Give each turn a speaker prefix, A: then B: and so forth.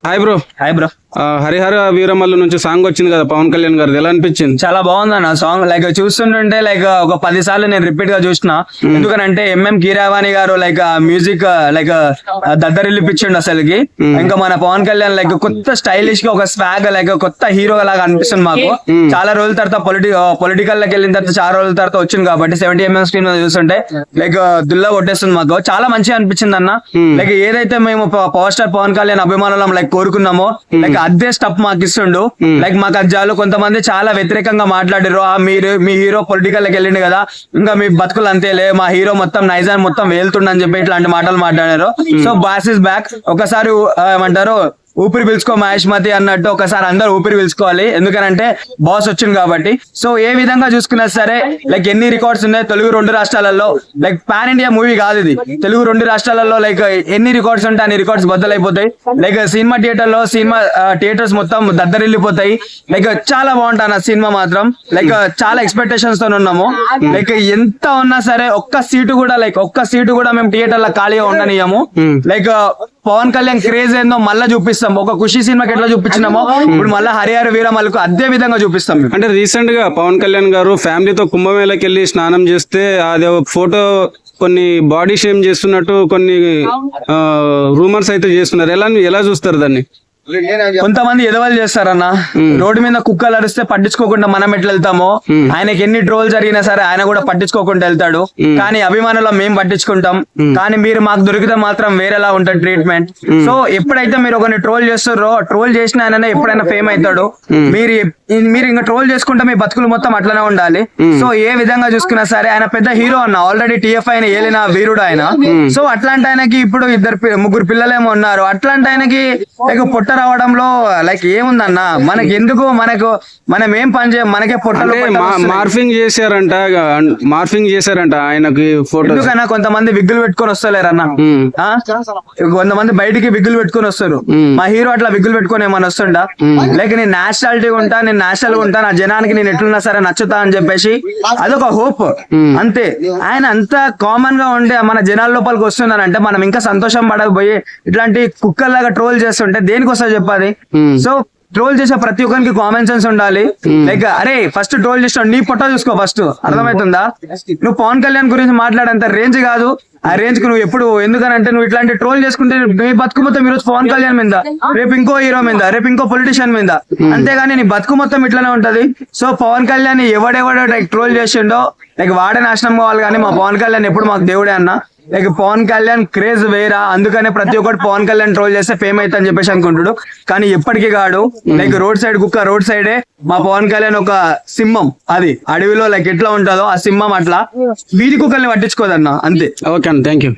A: Hi bro.
B: Hi bro.
A: Harihara Veeramallu నుంచి song వచ్చింది కదా పవన్ కళ్యాణ్ గారిది, ఎలా అనిపించింది?
B: చాలా బాగుంది అన్న సాంగ్. లైక్ చూస్తుంటే లైక్ ఒక 10 సార్లు నేను రిపీట్ గా చూసిన. ఎందుకనంటే ఎంఎం కీరవాణి గారు లైక్ మ్యూజిక్ లైక్ దద్దరిల్లిపించిండు అసలుకి. ఇంకా మన పవన్ కళ్యాణ్ లైక్ కొత్త స్టైలిష్ గా ఒక స్వాగ్ లైక్ కొత్త హీరో లాగా అనిపిస్తుంది మాకు. చాలా రోజుల తర్వాత పొలిటికల్ లోకి వెళ్ళిన తర్వాత చాలా రోజుల తర్వాత వచ్చింది కాబట్టి 70mm స్క్రీన్ మీద చూస్తుంటే లైక్ దుల్లా కొట్టేస్తుంది మాకు. చాలా మంచిగా అనిపించింది అన్న. లైక్ ఏదైతే మేము పవర్ స్టార్ పవన్ కళ్యాణ్ అభిమానులం లైక్ కోరుకున్నామో లైక్ అదే స్టప్ మాకు ఇస్తుండు. లైక్ మాకు అజ్జాలు కొంతమంది చాలా వ్యతిరేకంగా మాట్లాడారు. మీ హీరో పొలిటికల్ లోకి వెళ్ళిండు కదా, ఇంకా మీ బతుకులు అంతేలే, మా హీరో మొత్తం నైజాన్ మొత్తం వెళ్తుండని చెప్పి ఇట్లాంటి మాటలు మాట్లాడారు. So boss is back. ఒకసారి ఏమంటారు ఊపిరి పిలుచుకో మహేష్మతి అన్నట్టు ఒకసారి అందరు ఊపిరి పిలుచుకోవాలి. ఎందుకనంటే బాస్ వచ్చింది కాబట్టి. సో ఏ విధంగా చూసుకున్నా సరే లైక్ ఎన్ని రికార్డ్స్ ఉన్నాయి తెలుగు 2 రాష్ట్రాలలో. లైక్ పాన్ ఇండియా మూవీ కాదు ఇది, తెలుగు 2 రాష్ట్రాలలో లైక్ ఎన్ని రికార్డ్స్ ఉంటాయి అన్ని రికార్డ్స్ బద్దలైపోతాయి. లైక్ సినిమా థియేటర్స్ మొత్తం దద్దరిల్లిపోతాయి. లైక్ చాలా బాగుంటాను ఆ సినిమా మాత్రం. లైక్ చాలా ఎక్స్పెక్టేషన్స్ తో ఉన్నాము. లైక్ ఎంత ఉన్నా సరే ఒక్క సీటు కూడా మేము థియేటర్ లో ఖాళీగా ఉండనియము. లైక్ పవన్ కళ్యాణ్ క్రేజ్ ఏందో మళ్ళీ చూపిస్తాం. ఒక ఖుషి సినిమాకి ఎట్లా చూపించినామో ఇప్పుడు మళ్ళీ హరిహర వీరమల్లుకు అదే విధంగా చూపిస్తాం.
A: అంటే రీసెంట్ గా పవన్ కళ్యాణ్ గారు ఫ్యామిలీతో కుంభమేళకి వెళ్ళి స్నానం చేస్తే అది ఫోటో కొన్ని బాడీ షేమ్ చేస్తున్నట్టు కొన్ని రూమర్స్ అయితే చేస్తున్నారు. ఎలా చూస్తారు దాన్ని?
B: కొంతమంది ఎదవలు చేస్తారన్న. రోడ్డు మీద కుక్కలు అరిస్తే పట్టించుకోకుండా మనం ఎట్లా వెళ్తామో ఆయనకి ఎన్ని ట్రోల్ జరిగినా సరే ఆయన కూడా పట్టించుకోకుండా వెళ్తాడు. కానీ అభిమానులు మేము పట్టించుకుంటాం. కానీ మీరు మాకు దొరికితే మాత్రం వేరేలా ఉంటుంది ట్రీట్మెంట్. సో ఎప్పుడైతే మీరు ఒకరిని ట్రోల్ చేస్తారో ట్రోల్ చేసిన ఆయన ఎప్పుడైనా ఫేమ్ అవుతాడు. మీరు ఇంకా ట్రోల్ చేసుకుంటే మీ బతుకులు మొత్తం అట్లనే ఉండాలి. సో ఏ విధంగా చూసుకున్నా సరే ఆయన పెద్ద హీరో అన్న, ఆల్రెడీ TFI ఏలిన వీరుడు ఆయన. సో అట్లాంటి ఆయనకి ఇప్పుడు 2-3 పిల్లలేమో ఉన్నారు. అట్లాంటి ఆయనకి పొట్ట రావడంలో లైక్ ఏముందన్న, మనకి ఎందుకు, మనం ఏం పని చేయం, మనకే పొట్టలు
A: మార్ఫింగ్ చేశారంట ఆయనకి ఫోటో.
B: ఎందుకన్నా కొంతమంది విగ్గులు పెట్టుకొని వస్తలేరన్న, కొంతమంది బయటికి విగ్గులు పెట్టుకొని వస్తారు. మా హీరో అట్లా విగ్గులు పెట్టుకొని ఏమన్నా వస్తుండా? లైక్ నేను నేషనాలిటీ ఉంటా, నేను నేషనల్ గా ఉంటా, నా జనానికి నేను ఎట్లున్నా సరే నచ్చుతా అని చెప్పేసి అదొక హోప్ అంతే. ఆయన అంత కామన్ గా ఉండే మన జనాల లోపలికి వస్తున్నారంటే మనం ఇంకా సంతోషం పడకపోయి ఇట్లాంటి కుక్కల్లాగా ట్రోల్ చేస్తుంటే దేనికోసం చెప్పాలి? సో ట్రోల్ చేసే ప్రతి ఒక్కరికి కామన్ సెన్స్ ఉండాలి. లైక్ అరే ఫస్ట్ ట్రోల్ చేసిన నీ పొట్ట చూసుకో ఫస్ట్, అర్థమవుతుందా? నువ్వు పవన్ కళ్యాణ్ గురించి మాట్లాడేంత రేంజ్ కాదు. ఆ రేంజ్ కు నువ్వు ఎప్పుడు, ఎందుకనంటే నువ్వు ఇట్లాంటి ట్రోల్ చేసుకుంటే నీ బతుకు మొత్తం ఈరోజు పవన్ కళ్యాణ్ మీద, రేపు ఇంకో హీరో మీద, రేపు ఇంకో పొలిటీషియన్ మీద, అంతేగాని నీ బతుకు మొత్తం ఇట్లానే ఉంటది. సో పవన్ కళ్యాణ్ ఎవడెవడో లైక్ ట్రోల్ చేసిండో లైక్ వాడే నాశనం కావాలి. కానీ మా పవన్ కళ్యాణ్ ఎప్పుడు మాకు దేవుడే అన్న. లైక్ పవన్ కళ్యాణ్ క్రేజ్ వేరా, అందుకనే ప్రతి ఒక్కటి పవన్ కళ్యాణ్ ట్రోల్ చేస్తే ఫేమ్ అవుతా అని చెప్పేసి అనుకుంటాడు. కానీ ఎప్పటికీ కాడు. లైక్ రోడ్ సైడ్ కుక్క రోడ్ సైడే మా పవన్ కళ్యాణ్ ఒక సింహం. అది అడవిలో లైక్ ఎట్లా ఉంటుందో ఆ సింహం అట్లా వీధి కుక్కల్ని పట్టించుకోదన్న, అంతే.
A: ఓకే అన్న, థ్యాంక్ యూ.